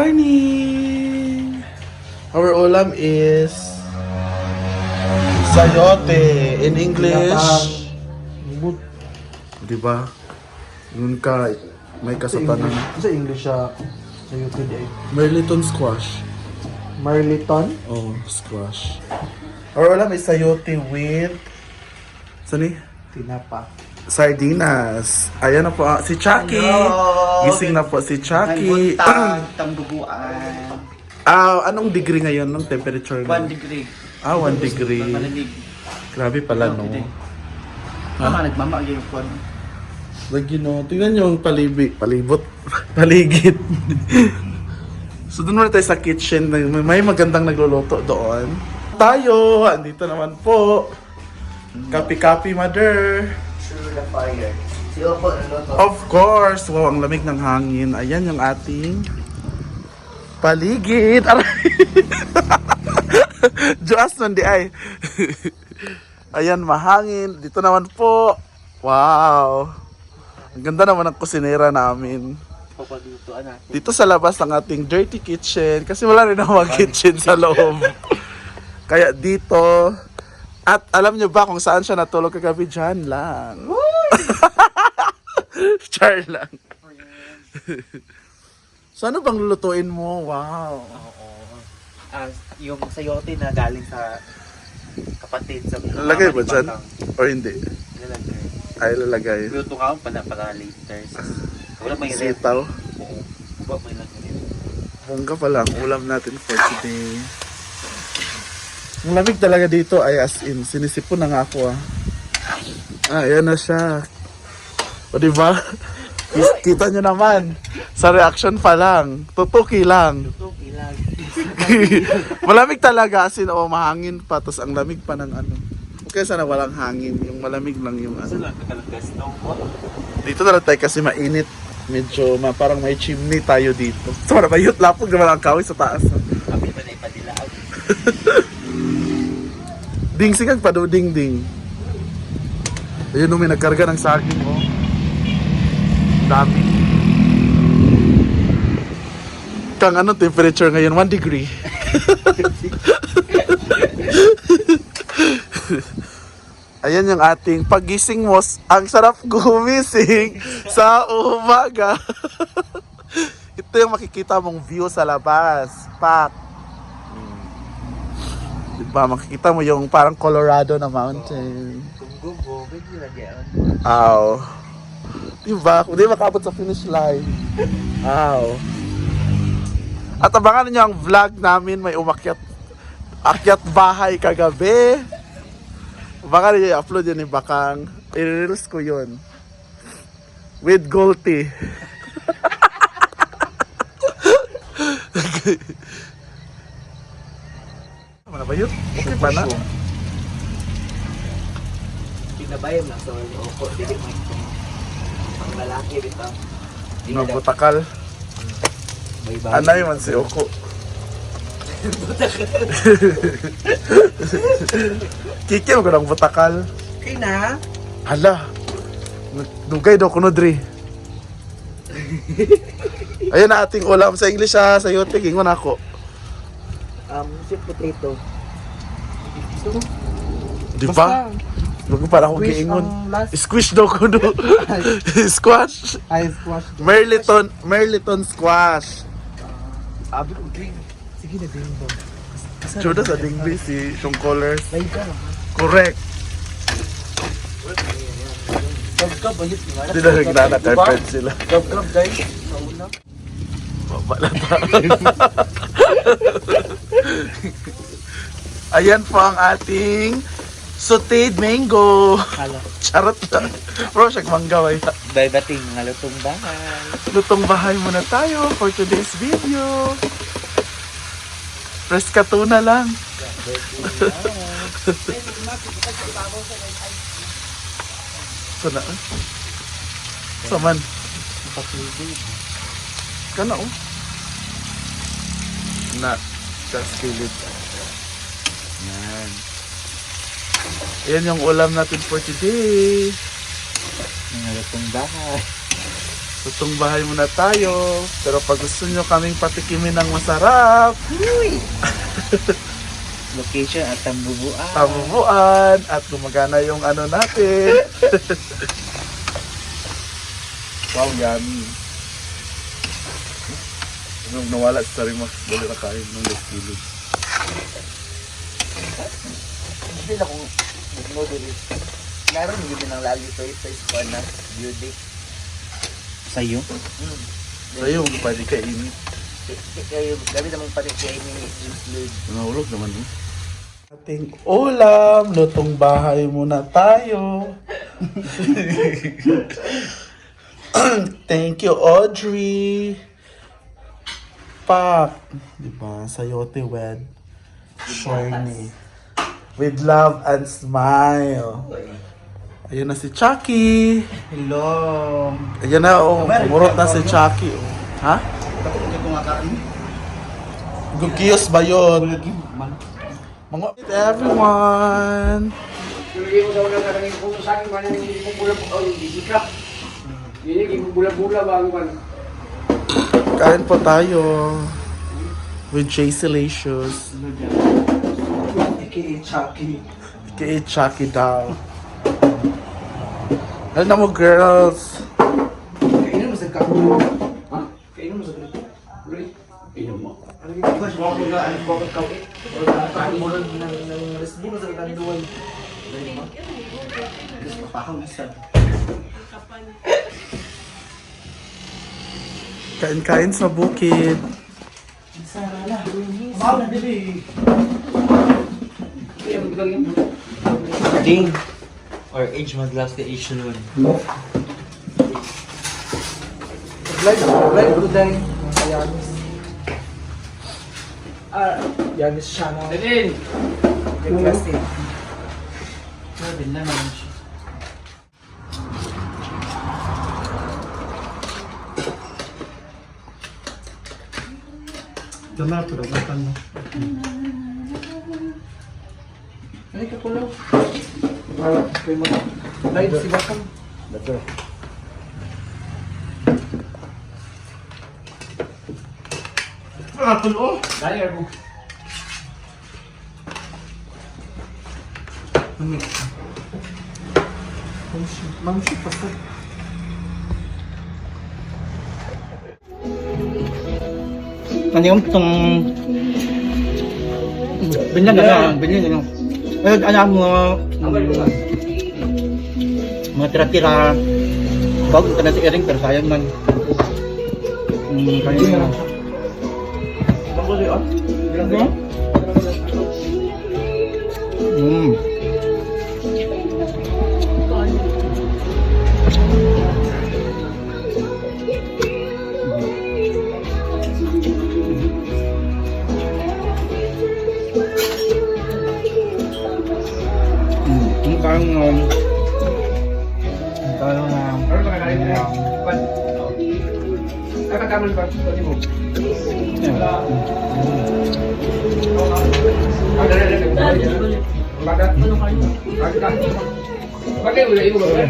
morning! Our ulam is sayote in English. Diba? Yun ka, may kasatanan. Sa English siya. Sayote di ay. Merliton squash. Marliton? Oh, squash. Our ulam is sayote with... Saan Tinapa. sardinas. Ayan na po si Chucky. Hello! Gising na po si Chucky. Tambubuan. Anong degree ngayon ng temperature? 1 degree. 1 degree. Malamig. Grabe pala, no? Tama, nagmama yung kwan. Like, you know, tingnan yung palibot. Paligid. So, doon muna tayo sa kitchen. May magandang nagluluto doon. Tayo, andito naman po. Kapi-kapi, mother. Sure the fire. Sila po, ano to? Of course! Wow, ang lamig ng hangin. Ayan yung ating paligid. Aray! Diyos nun di ay. Ayan, mahangin. Dito naman po. Wow! Ang ganda naman ng kusinera namin. Papalutuan natin. Dito sa labas ng ating dirty kitchen. Kasi wala rin naman kitchen sa loob. Kaya dito. At alam nyo ba kung saan siya natulog kagabi? Diyan lang. Char lang. So ano bang lulutuin mo? Wow. Oo. Yung sayote na galing sa kapatid sa Lalagay ba dyan? Or hindi? Lalagay. Ay, lalagay. Luto ka para later. Wala may red. Sitaw. Oo. Wala may red. Bongga pa lang. Ulam natin for today. Ang lamig talaga dito ay as in. Sinisipon na nga ako ayan na siya. O diba? Kita nyo naman. Sa reaction pa lang. Tutuki lang. Tutuki lang. Malamig talaga as in. Mahangin pa. Tapos ang lamig pa ng ano. Okay, sana walang hangin. Yung malamig lang yung ano. Lang kakalagas no? Dito na lang tayo kasi mainit. Medyo parang may chimney tayo dito. So, mayut lapog naman ang kawin sa taas. Kami pa na ipadilaan. Ding sigag pa do ding ding. Ayun nung may nagkarga ng saging oh. Dami. Kang ano temperature ngayon? 1 degree. Ayan yung ating pagising mo. Ang sarap gumising sa umaga. Ito yung makikita mong view sa labas. Pak. Diba, makikita mo yung parang Colorado na mountain. Tunggubo, medyo lagyan. Aw. Diba, kung di makabot sa finish line. Aw. At abangan niyo ang vlog namin, may akyat bahay kagabi. Baka niyo i-upload yun ni Bakang. I-reels ko yun. With Goldie. Ano ba yun? Okay pa na? Pinabayam lang sa mga oko. Dili mo ito. Ang lalaki bitaw. Nagbutakal. May bahay. Anay man si Oko. Kiki mo ko ng butakal. Okay na. Hala. Dugay daw kuno dre. Ayun na ating ulam sa English ha. Sa yote, gingon ako. Sweet potato. Di ba? Bago para akong giingon. Squish daw ko do. Squash. Ay, squash. Merliton squash. Abi ko drink. Sige na din ba? Chuda sa dingbi si Sean Colors. Lain ka lang. Correct. Gab-gab ayun nga. Di na nagna-carpet sila. Gab-gab guys. Sa una. Babalata. Ayan po ang ating sauteed mango. Hala. Charot lang. Bro, siya manggaway. Dating nga lutong bahay. Lutong bahay muna tayo for today's video. Press ka tuna lang. Sana. Saman. Kana oh. Na. Just kilid. Yan. Yan yung ulam natin for today. Nga lutong bahay. Lutong bahay muna tayo. Pero pag gusto nyo kaming patikimin ng masarap, Location at Tambubuan. tamubuan at gumagana yung ano natin. Wow, yummy. Nung nawala sa Sarimax, dali na kain ng kilog. Hindi na kung noodles. Meron yung din ng lagi sa squad na beauty. Sa'yo? Sa'yo, pwede kainin. Kayo, gabi naman pati kayo ni Include. Nahulog naman eh. Ating ulam, lutong bahay muna tayo. Thank you, Audrey. Pak, diba? Sayote with shorty. With love and smile. Ayun na si Chucky. Hello! Ayan na, oh. Kumurot na si Chucky. Oh. Ha? Bakit hindi kumakain? Gugiyos ba yun? Mga everyone. Hindi mo daw nagkakaroon kung sa akin man hindi ko bula-bula yung bisika. Hindi ko bula-bula bago man. Kain po tayo. With JC Licious. A.K.A. Chucky. Kay Chucky daw. Alam na mo, girls. Kainan mo sa kakulo. Ha? Kainan mo sa kakulo. Really? Kainan mo. Ano yung mga mo na ang bakit kawin? Kain mo ng resburo sa kanduan. Gusto papakaw isa. Kain-kain sa bukid. Wow, dili. Kaya mo galing. Ding! Or age mag-last the age nun. Live ko dahil. Yanis. Yanis siya na. Din. Yung class eh. Sabi na naman siya. Dama ito, dagan mo. Ano ka kulo? Kaya mo. Live si Bakang. Betul. Tulo. Dali ako. Mamshi pasta. Ano yung itong... Binyan na lang. Pero alam mo, mga tira-tira, bago ka na si Ering, pero sayang man. Kaya mo. Bago di on. Ano? Ano ba kakain na? Kakataman ba? Pwede mo. Bagat. Bagat. Bakit wala ibo ba?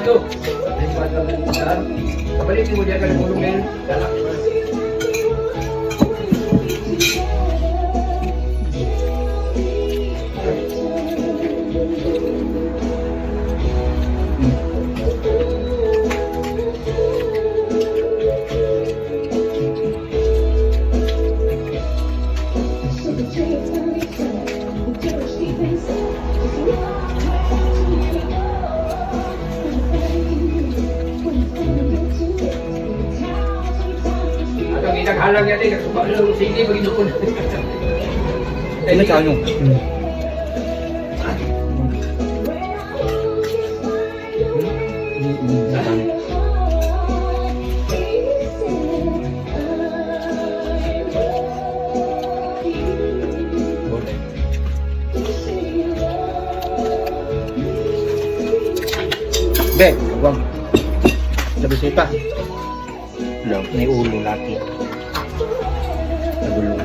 Ito. Kabalitin mo diyan ka ng ulong ngayon. Ang inaghalang yan eh, nagsuba ng sige, magindukon. Ano ka ano? Be, wag. Sabi sa ipa. Love, may ulo laki. Nagulo.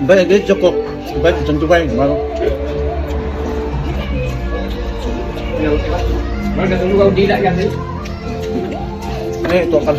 Baik, dia cukup. Baik, tentu baik. Mau. Mana tunggu kau tidak kan? Ini itu akan